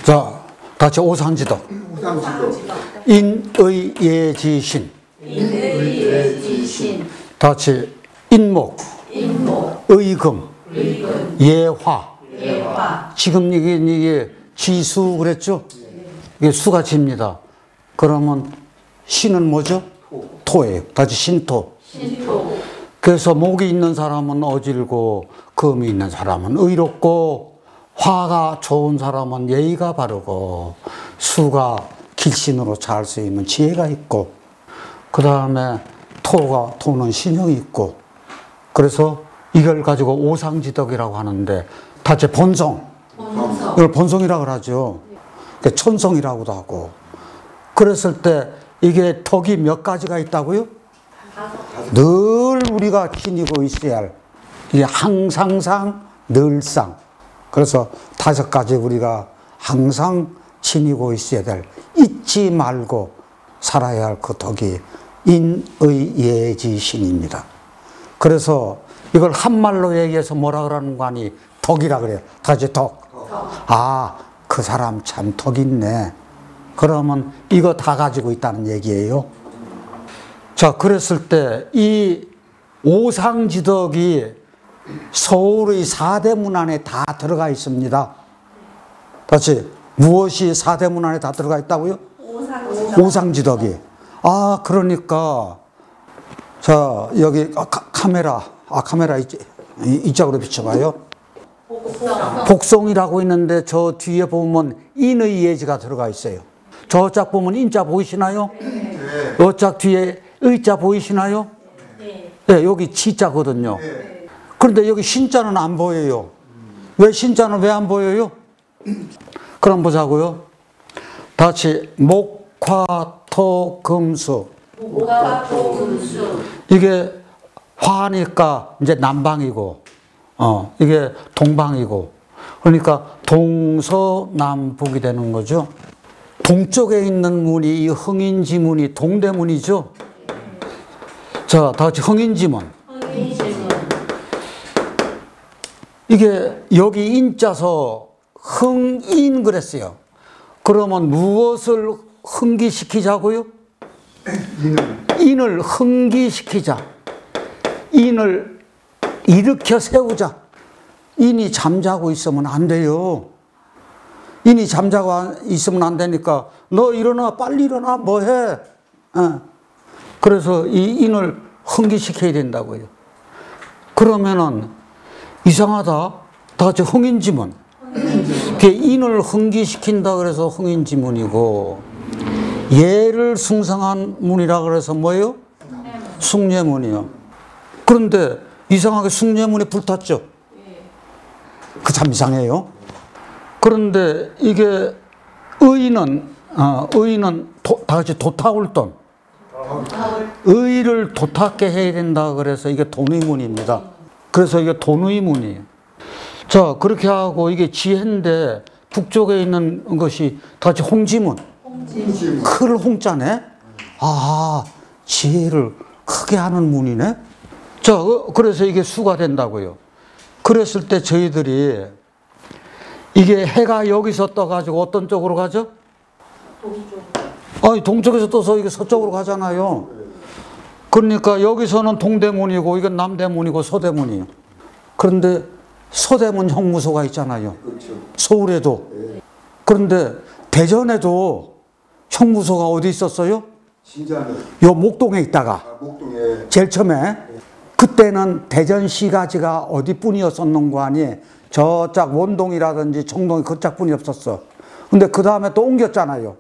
자, 다시 오상지덕. 인의예지신. 다시 인목. 의금. 예화. 지금 이게 지수 그랬죠? 이게 수가 집니다. 그러면 신은 뭐죠? 토예요. 다시 신토. 그래서 목이 있는 사람은 어질고 금이 있는 사람은 의롭고 화가 좋은 사람은 예의가 바르고 수가 길신으로 잘 수 있는 지혜가 있고 그 다음에 토는 신형이 있고 그래서 이걸 가지고 오상지덕이라고 하는데 다시 본성. 이걸 본성이라고 하죠. 천성이라고도 하고 그랬을 때 이게 덕이 몇 가지가 있다고요? 늘 우리가 지니고 있어야 할 이게 항상상 늘상 그래서 5가지 우리가 항상 지니고 있어야 될 잊지 말고 살아야 할 그 덕이 인의예지신입니다. 그래서 이걸 한말로 얘기해서 뭐라 그러는 거 아니 덕이라 그래요. 다시 덕. 아, 그 사람 참 덕 있네. 그러면 이거 다 가지고 있다는 얘기예요. 자, 그랬을 때 이 오상지덕이 서울의 4대문 안에 다 들어가 있습니다. 다시 무엇이 4대문 안에 다 들어가 있다고요? 오상지덕이. 아, 그러니까 자, 여기 카메라 이쪽으로 비춰봐요. 복송이라고 있는데 저 뒤에 보면 인의예지가 들어가 있어요. 저짝 보면 인자 보이시나요? 저짝 뒤에 의자 보이시나요? 네, 여기 지자거든요. 그런데 여기 신자는 안 보여요. 왜 신자는 왜 안 보여요? 그럼 보자고요. 다시 목화토금수. 이게 화니까 이제 남방이고, 이게 동방이고, 그러니까 동서남북이 되는 거죠. 동쪽에 있는 문이 이 흥인지문이 동대문이죠. 자, 다같이 흥인지문. 이게 여기 인자서 흥인 그랬어요. 그러면 무엇을 흥기시키자고요? 인을 흥기시키자. 인을 일으켜 세우자. 인이 잠자고 있으면 안 돼요. 인이 잠자고 있으면 안 되니까 너 일어나, 빨리 일어나, 뭐 해? 그래서 이 인을 흥기시켜야 된다고요. 그러면은 이상하다. 다 같이 흥인지문. 인을 흥기시킨다 그래서 흥인지문이고 예를 숭상한 문이라 그래서 뭐예요? 숭례문이요. 그런데 이상하게 숭례문에 불탔죠. 그 참 이상해요. 그런데 이게 의는 다 같이 도타울돈. 의를 도탁게 해야 된다 그래서 이게 돈의문입니다. 그래서 이게 돈의문이에요. 자, 그렇게 하고 이게 지혜인데 북쪽에 있는 것이 다 같이 홍지문. 클 홍자네. 아, 지혜를 크게 하는 문이네. 자, 그래서 이게 수가 된다고요. 그랬을 때 저희들이 이게 해가 여기서 떠가지고 어떤 쪽으로 가죠? 아니, 동쪽에서 떠서 이게 서쪽으로 가잖아요. 그러니까 여기서는 동대문이고 이건 남대문이고 서대문이에요. 그런데 서대문 형무소가 있잖아요. 서울에도. 그런데 대전에도 형무소가 어디 있었어요? 요 목동에 있다가. 제일 처음에. 그때는 대전시가지가 어디뿐이었었는 거 아니? 저짝 원동이라든지 청동이 그짝뿐이 없었어. 근데 그 다음에 또 옮겼잖아요.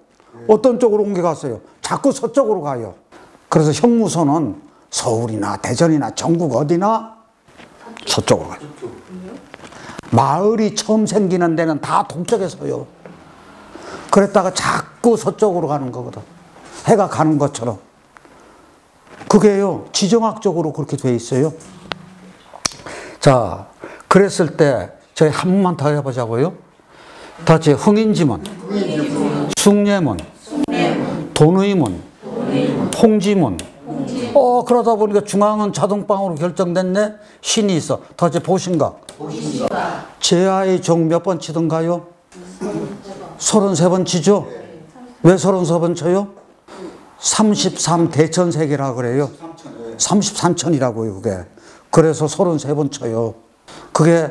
어떤 쪽으로 옮겨갔어요? 자꾸 서쪽으로 가요. 그래서 형무소는 서울이나 대전이나 전국 어디나 서쪽으로 가요. 마을이 처음 생기는 데는 다 동쪽에서요. 그랬다가 자꾸 서쪽으로 가는 거거든. 해가 가는 것처럼. 그게요, 지정학적으로 그렇게 돼 있어요. 자, 그랬을 때 저희 한 번만 더 해보자고요. 다시 흥인지문, 숭례문, 돈의문, 홍지문, 그러다 보니까 중앙은 자동방으로 결정됐네. 신이 있어. 다시 보신각. 제아의 종 몇 번 치던가요? 33번 치죠? 왜 33번 쳐요? 33 대천세계라 그래요. 33천이라고요, 그게. 그래서 33번 쳐요. 그게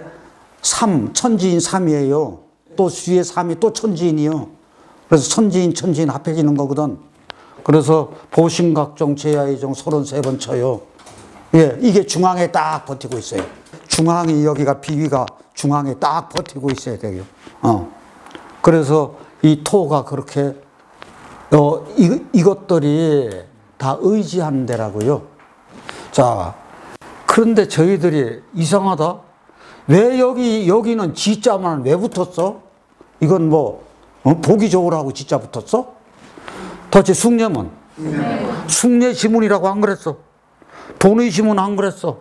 3, 천지인 3이에요. 또 뒤에 3이 또 천지인이요. 그래서 천지인 합해지는 거거든. 그래서 보신각종, 제야의 종 33번 쳐요. 예, 이게 중앙에 딱 버티고 있어요. 중앙이 여기가 비위가 중앙에 딱 버티고 있어야 돼요. 그래서 이 토가 그렇게 이것들이 다 의지하는 데라고요. 자, 그런데 저희들이 이상하다. 왜 여기는 지자만 왜 붙었어? 이건 뭐 보기 좋으라고 지자 붙었어? 도대체 숭례문. 숭례 지문이라고 안 그랬어. 돈의 지문 안 그랬어.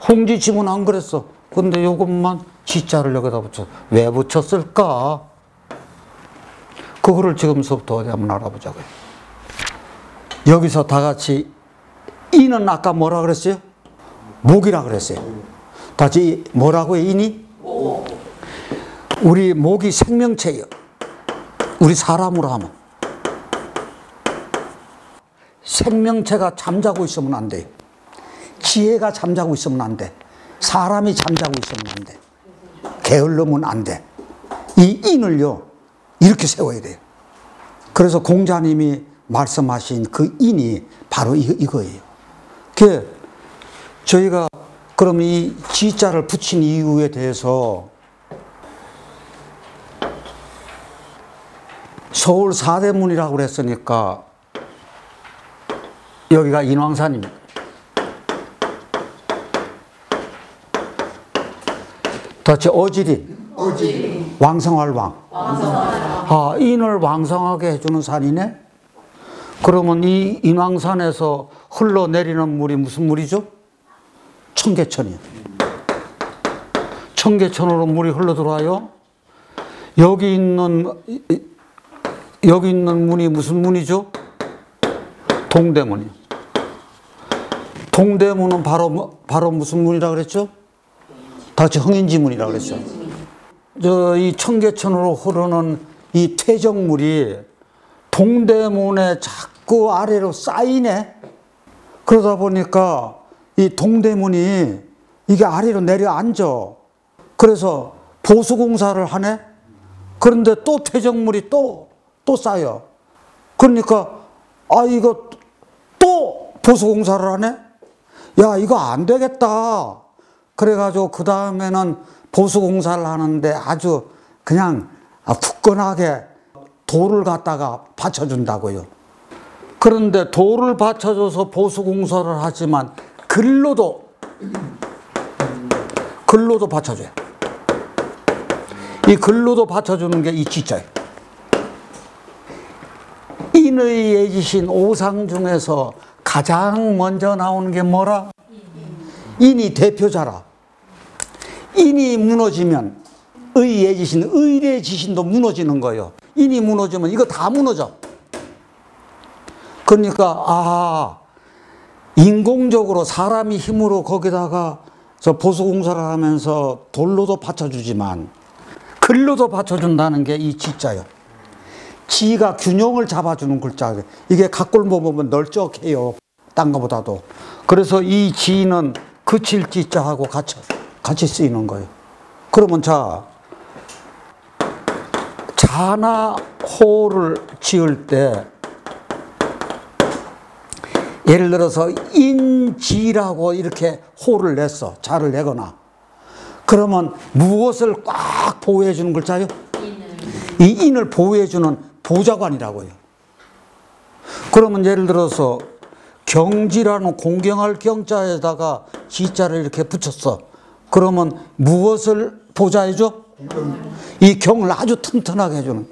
홍지 지문 안 그랬어. 근데 요것만 지자를 여기다 붙였어. 왜 붙였을까? 그거를 지금서부터 어디 한번 알아보자고요. 여기서 다 같이 이는 아까 뭐라 그랬어요? 목이라 그랬어요. 다시 뭐라고요? 인이? 우리 목이 생명체예요. 우리 사람으로 하면 생명체가 잠자고 있으면 안 돼요. 지혜가 잠자고 있으면 안 돼. 사람이 잠자고 있으면 안 돼. 게을르면 안 돼. 이 인을요 이렇게 세워야 돼요. 그래서 공자님이 말씀하신 그 인이 바로 이거예요. 그 저희가 그럼 이 지자를 붙인 이유에 대해서 서울 사대문이라고 그랬으니까 여기가 인왕산입니다. 다시 어지린, 왕성할왕. 인을 왕성하게 해주는 산이네. 그러면 이 인왕산에서 흘러내리는 물이 무슨 물이죠? 청계천이요. 청계천으로 물이 흘러들어와요. 여기 있는 문이 무슨 문이죠? 동대문이요. 동대문은 바로 무슨 문이라고 그랬죠? 다시 흥인지문이라고 그랬죠. 이 청계천으로 흐르는 이 퇴적물이 동대문에 자꾸 아래로 쌓이네. 그러다 보니까 이 동대문이 이게 아래로 내려앉아. 그래서 보수공사를 하네. 그런데 또 퇴적물이 또 쌓여. 그러니까 이거 또 보수공사를 하네. 야, 이거 안 되겠다. 그래가지고 그 다음에는 보수공사를 하는데 아주 그냥 굳건하게 돌을 갖다가 받쳐준다고요. 그런데 돌을 받쳐줘서 보수공사를 하지만 글로도 받쳐줘요. 이 글로도 받쳐주는 게 이 지자예요. 인의 예지신 오상 중에서 가장 먼저 나오는 게 뭐라? 인이 대표자라. 인이 무너지면 의 예지신, 의의 지신도 무너지는 거예요. 인이 무너지면 이거 다 무너져. 그러니까 인공적으로 사람이 힘으로 거기다가 저 보수공사를 하면서 돌로도 받쳐주지만 글로도 받쳐준다는 게 이 지자예요. 지가 균형을 잡아주는 글자. 이게 각골모 보면 널쩍해요. 딴 거보다도. 그래서 이 지는 그칠 지자하고 같이 쓰이는 거예요. 그러면 자나호를 지을 때 예를 들어서 인지라고 이렇게 호를 냈어. 자를 내거나. 그러면 무엇을 꽉 보호해 주는 글자요? 이 인을 보호해 주는 보좌관이라고요. 그러면 예를 들어서 경지라는 공경할 경자에다가 지자를 이렇게 붙였어. 그러면 무엇을 보좌해 줘? 이 경을 아주 튼튼하게 해주는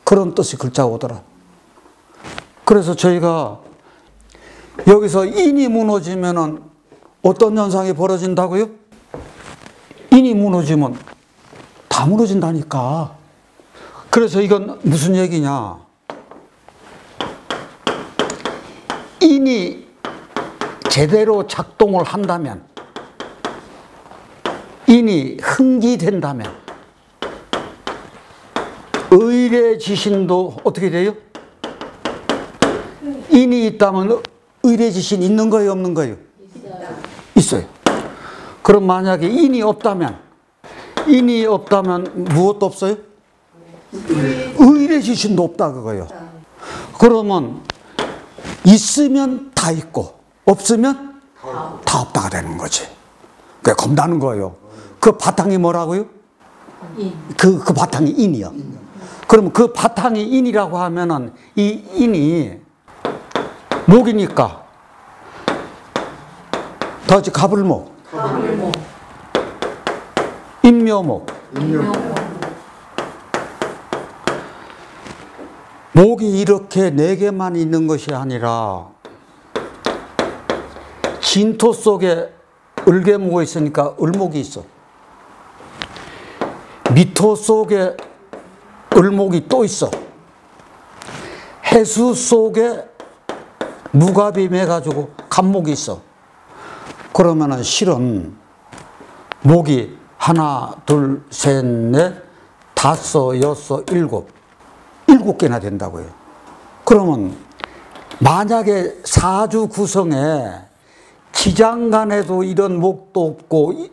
그런 뜻의 글자가 오더라. 그래서 저희가 여기서 인이 무너지면은 어떤 현상이 벌어진다고요? 인이 무너지면 다 무너진다니까. 그래서 이건 무슨 얘기냐? 인이 제대로 작동을 한다면, 인이 흥기된다면 의례지신도 어떻게 돼요? 인이 있다면 의례지신 있는 거예요, 없는 거예요? 있어요. 그럼 만약에 인이 없다면 무엇도 없어요? 의례지신도 없다 그거예요. 그러면 있으면 다 있고 없으면 다 없다가 되는 거지. 그게 겁나는 거예요. 그 바탕이 뭐라고요? 그 바탕이 인이요. 그럼 그 바탕이 인이라고 하면은 이 인이 목이니까 더지 가불목, 인묘목. 목이 이렇게 네 개만 있는 것이 아니라 진토 속에 을개목이 있으니까 을목이 있어. 미토 속에 을목이 또 있어. 해수 속에 무갑이 매가지고 간목이 있어. 그러면은 실은 목이 하나, 둘, 셋, 넷, 다섯, 여섯, 일곱 개나 된다고요. 그러면 만약에 사주 구성에 지장간에도 이런 목도 없고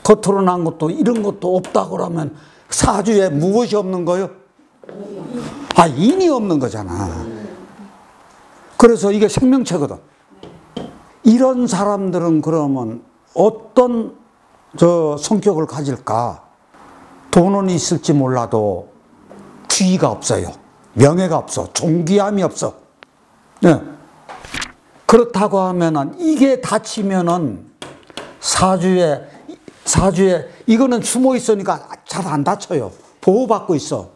겉으로 난 것도 이런 것도 없다 그러면 사주에 무엇이 없는 거요? 인이 없는 거잖아. 그래서 이게 생명체거든. 이런 사람들은 그러면 어떤 성격을 가질까? 돈은 있을지 몰라도 귀가 없어요. 명예가 없어. 존귀함이 없어. 네. 그렇다고 하면은 이게 닫히면은 사주에 이거는 숨어 있으니까 잘 안 닫혀요. 보호받고 있어.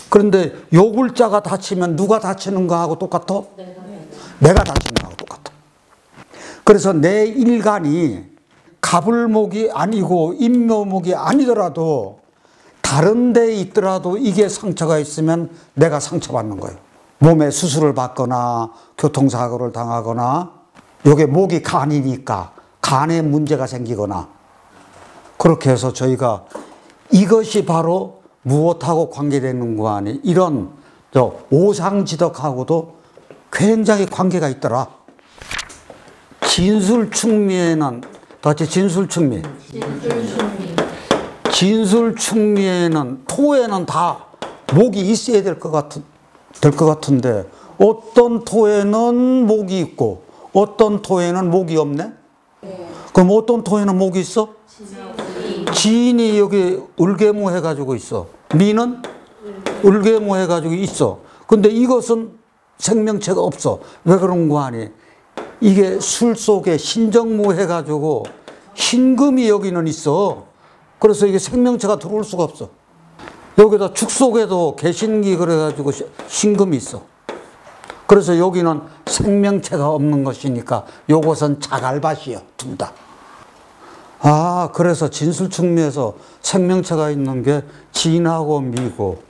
그런데 요 글자가 닫히면 누가 닫히는 거하고 똑같아? 내가 닫히는 거하고 똑같아. 그래서 내 일간이 가불목이 아니고 인묘목이 아니더라도 다른 데 있더라도 이게 상처가 있으면 내가 상처받는 거예요. 몸에 수술을 받거나 교통사고를 당하거나 이게 목이 간이니까 간에 문제가 생기거나 그렇게 해서 저희가 이것이 바로 무엇하고 관계되는 거 아니 이런 오상지덕하고도 굉장히 관계가 있더라. 진술충미에는 진술충미에는 토에는 다 목이 있어야 될 것 같은데 어떤 토에는 목이 있고 어떤 토에는 목이 없네? 그럼 어떤 토에는 목이 있어? 지인이 여기 을개모 해가지고 있어. 미는 을개모 해가지고 있어. 근데 이것은 생명체가 없어. 왜 그런 거 아니? 이게 술 속에 신정무 해가지고 신금이 여기는 있어. 그래서 이게 생명체가 들어올 수가 없어. 여기다 죽 속에도 개신기 그래가지고 신금이 있어. 그래서 여기는 생명체가 없는 것이니까 요것은 자갈밭이요. 둘 다. 그래서 진술충미에서 생명체가 있는 게 진하고 미고.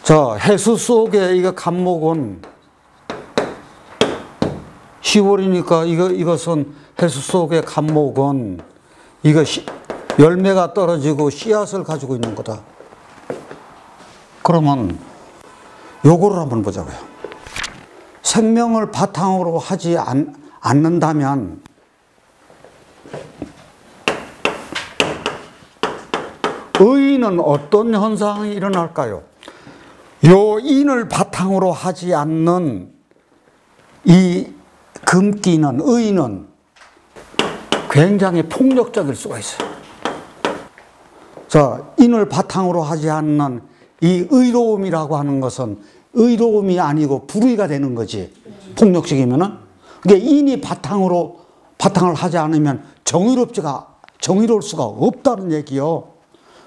자, 해수 속에 이거 간목은 10월이니까 이것은 해수 속의 간목은 이거 열매가 떨어지고 씨앗을 가지고 있는 거다. 그러면 요거를 한번 보자고요. 생명을 바탕으로 하지 않는다면 의인은 어떤 현상이 일어날까요? 요 인을 바탕으로 하지 않는 이 금기는 의인은 굉장히 폭력적일 수가 있어요. 자, 인을 바탕으로 하지 않는 이 의로움이라고 하는 것은 의로움이 아니고 불의가 되는 거지. 폭력적이면은. 그게 인이 바탕을 하지 않으면 정의로울 수가 없다는 얘기요.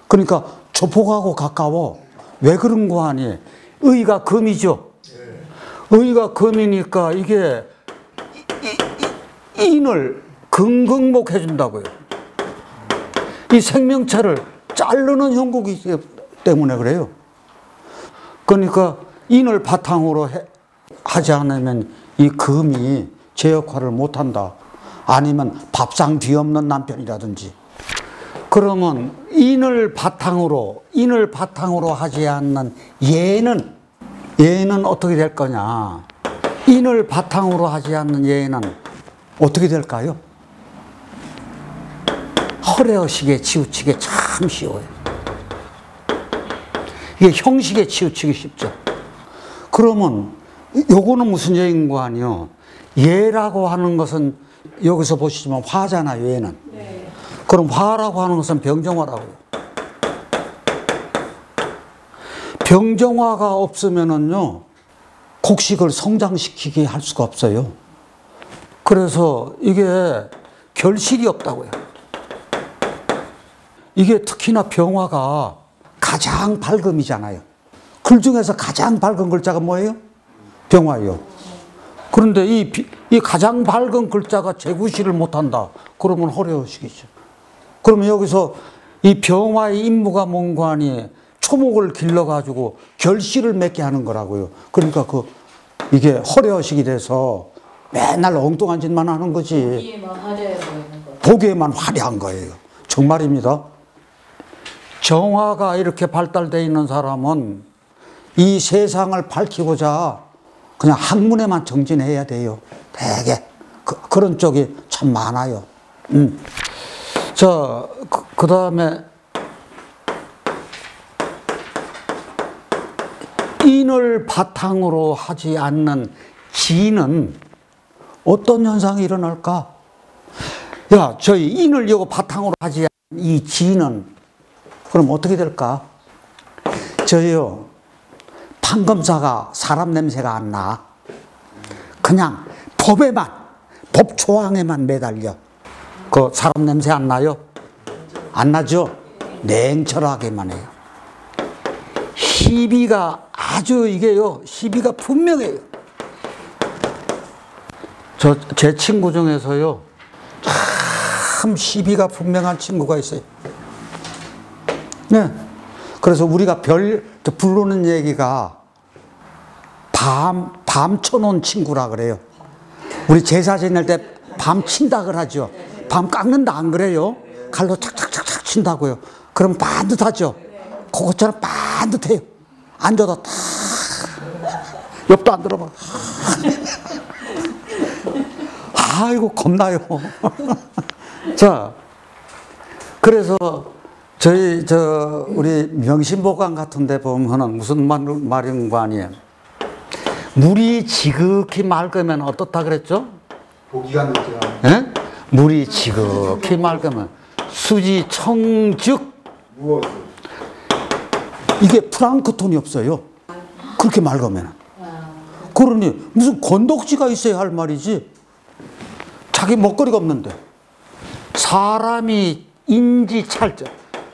그러니까 조폭하고 가까워. 왜 그런 거 아니? 의가 금이죠. 의가 금이니까 이게 인을 긍긍목 해준다고요. 이 생명체를 자르는 형국이기 때문에 그래요. 그러니까 인을 바탕으로 하지 않으면 이 금이 제 역할을 못한다. 아니면 밥상 뒤없는 남편이라든지. 그러면 인을 바탕으로 하지 않는 예는 어떻게 될 거냐? 인을 바탕으로 하지 않는 예는 어떻게 될까요? 허례허식에 치우치기 참 쉬워요. 이게 형식에 치우치기 쉽죠. 그러면 요거는 무슨 예인 거 아니요? 예라고 하는 것은 여기서 보시지만 화잖아요, 예는. 네. 그럼 화라고 하는 것은 병정화라고요. 병정화가 없으면은요, 곡식을 성장시키게 할 수가 없어요. 그래서 이게 결실이 없다고요. 이게 특히나 병화가 가장 밝음이잖아요. 글 중에서 가장 밝은 글자가 뭐예요? 병화예요. 그런데 이 가장 밝은 글자가 제구시를 못한다. 그러면 허례허식이죠. 그러면 여기서 이 병화의 임무가 뭔가 하니 초목을 길러가지고 결실을 맺게 하는 거라고요. 그러니까 이게 허례허식이 돼서 맨날 엉뚱한 짓만 하는 거지. 보기에만 화려한 거예요. 정말입니다. 정화가 이렇게 발달되어 있는 사람은 이 세상을 밝히고자 그냥 학문에만 정진해야 돼요. 되게 그런 쪽이 참 많아요. 자, 그 다음에 인을 바탕으로 하지 않는 지는 어떤 현상이 일어날까? 야, 저희 인을 이거 바탕으로 하지 않는 이 지는 그럼 어떻게 될까? 저희요, 판검사가 사람 냄새가 안 나. 그냥 법 조항에만 매달려. 그 사람 냄새 안 나요? 안 나죠? 냉철하게만 해요. 시비가 아주 이게요, 시비가 분명해요. 제 친구 중에서요, 참 시비가 분명한 친구가 있어요. 네. 그래서 우리가 부르는 얘기가 밤 쳐놓은 친구라 그래요. 우리 제사 지낼 때 밤 친다 그러죠. 밤 깎는다 안 그래요? 칼로 착착착착 친다고요. 그럼 반듯하죠. 그것처럼 반듯해요. 앉아도 탁 옆도 안 들어봐. 아이고 겁나요. 자, 그래서 우리 명심보감 같은 데 보면은 무슨 말인 거 아니에요? 물이 지극히 맑으면 어떻다 그랬죠? 고기가 느껴. 예? 물이 지극히 맑으면 수지 청즉 무엇? 이게 플랑크톤이 없어요. 그렇게 맑으면. 그러니 무슨 건덕지가 있어야 할 말이지. 자기 먹거리가 없는데. 사람이 인지찰적.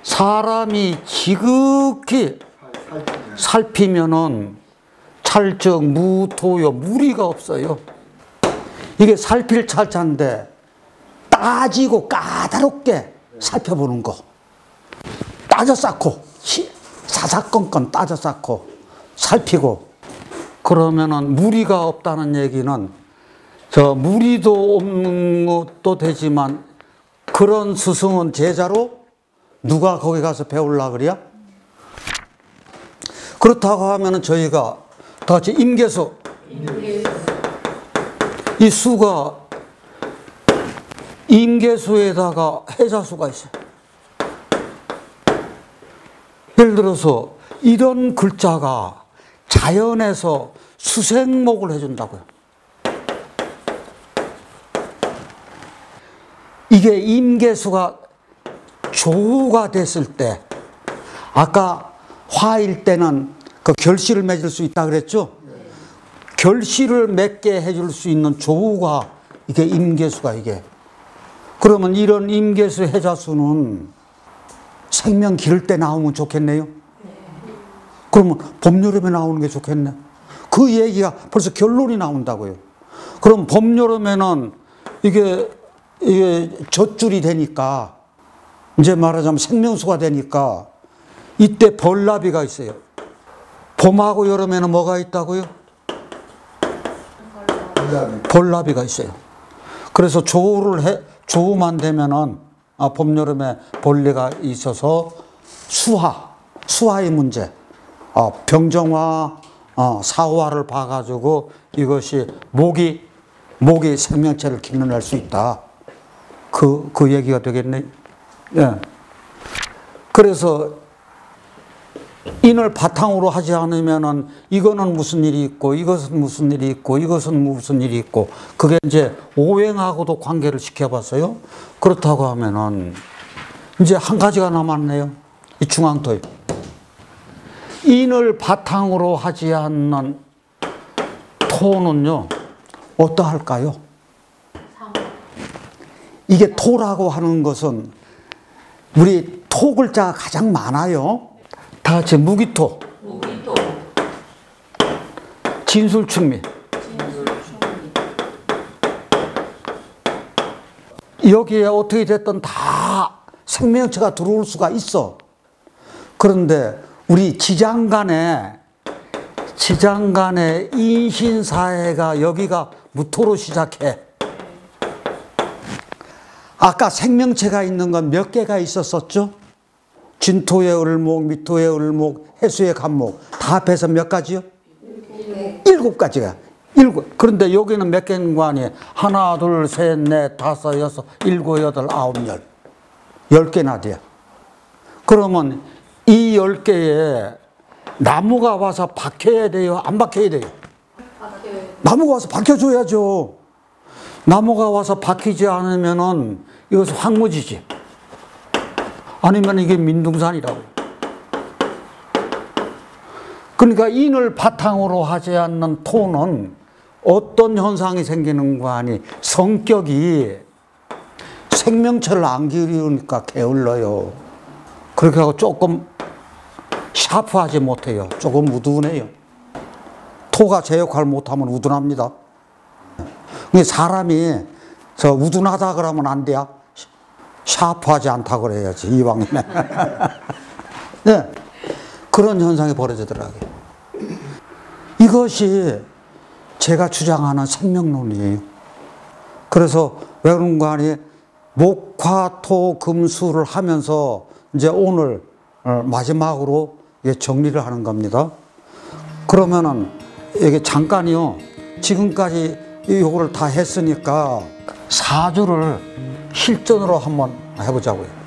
사람이 지극히 살피면은 찰적, 무토요, 무리가 없어요. 이게 살필 찰자인데 따지고 까다롭게 살펴보는 거. 따져 쌓고, 사사건건 따져 쌓고, 살피고. 그러면은 무리가 없다는 얘기는 무리도 없는 것도 되지만 그런 스승은 제자로 누가 거기 가서 배우려고 그래요? 그렇다고 하면은 저희가 다 같이 임계수. 이 수가 임계수에다가 해자수가 있어요. 예를 들어서 이런 글자가 자연에서 수생목을 해준다고요. 이게 임계수가 조가 됐을 때, 아까 화일 때는 그 결실을 맺을 수 있다 그랬죠? 결실을 맺게 해줄 수 있는 조우가 이게 임계수가 이게. 그러면 이런 임계수 해자수는 생명 기를 때 나오면 좋겠네요. 그러면 봄, 여름에 나오는 게 좋겠네. 그 얘기가 벌써 결론이 나온다고요. 그럼 봄, 여름에는 이게 젖줄이 되니까, 이제 말하자면 생명수가 되니까 이때 벌나비가 있어요. 봄하고 여름에는 뭐가 있다고요? 벌나비가 있어요. 그래서 조우만 되면은 봄, 여름에 볼일가 있어서 수화의 문제, 병정화, 사화를 봐가지고 이것이 목이 생명체를 길러낼 수 있다. 그 얘기가 되겠네. 예. 그래서 인을 바탕으로 하지 않으면은 이거는 무슨 일이 있고 이것은 무슨 일이 있고 이것은 무슨 일이 있고 그게 이제 오행하고도 관계를 시켜봤어요. 그렇다고 하면은 이제 한 가지가 남았네요. 이 중앙토요. 인을 바탕으로 하지 않는 토는요, 어떠할까요? 이게 토라고 하는 것은 우리 토 글자가 가장 많아요. 다 같이 무기토, 진술충미. 여기에 어떻게 됐든 다 생명체가 들어올 수가 있어. 그런데 우리 지장간의 인신사회가 여기가 무토로 시작해. 아까 생명체가 있는 건 몇 개가 있었었죠? 진토의 을목, 미토의 을목, 해수의 간목 다 합해서 몇 가지요? 7가지가. 그런데 여기는 몇 개인가 아니? 하나, 둘, 셋, 넷, 다섯, 여섯, 일곱, 여덟, 아홉, 10개나 돼요. 그러면 이 10개에 나무가 와서 박혀야 돼요? 안 박혀야 돼요? 나무가 와서 박혀줘야죠. 나무가 와서 박히지 않으면은 이것은 황무지지. 아니면 이게 민둥산이라고. 그러니까 인을 바탕으로 하지 않는 토는 어떤 현상이 생기는가 하니 성격이 생명체를 안 기르니까 게을러요. 그렇게 하고 조금 샤프하지 못해요. 조금 우둔해요. 토가 제 역할을 못하면 우둔합니다. 사람이 우둔하다 그러면 안 돼요. 샤프하지 않다 그래야지, 이왕이면. 네. 그런 현상이 벌어지더라고요. 이것이 제가 주장하는 생명론이에요. 그래서 왜 그런가 하니 목화토금수를 하면서 이제 오늘 마지막으로 정리를 하는 겁니다. 그러면은 이게 잠깐이요. 지금까지 요거를 다 했으니까 사주를 실전으로 한번 해보자고요.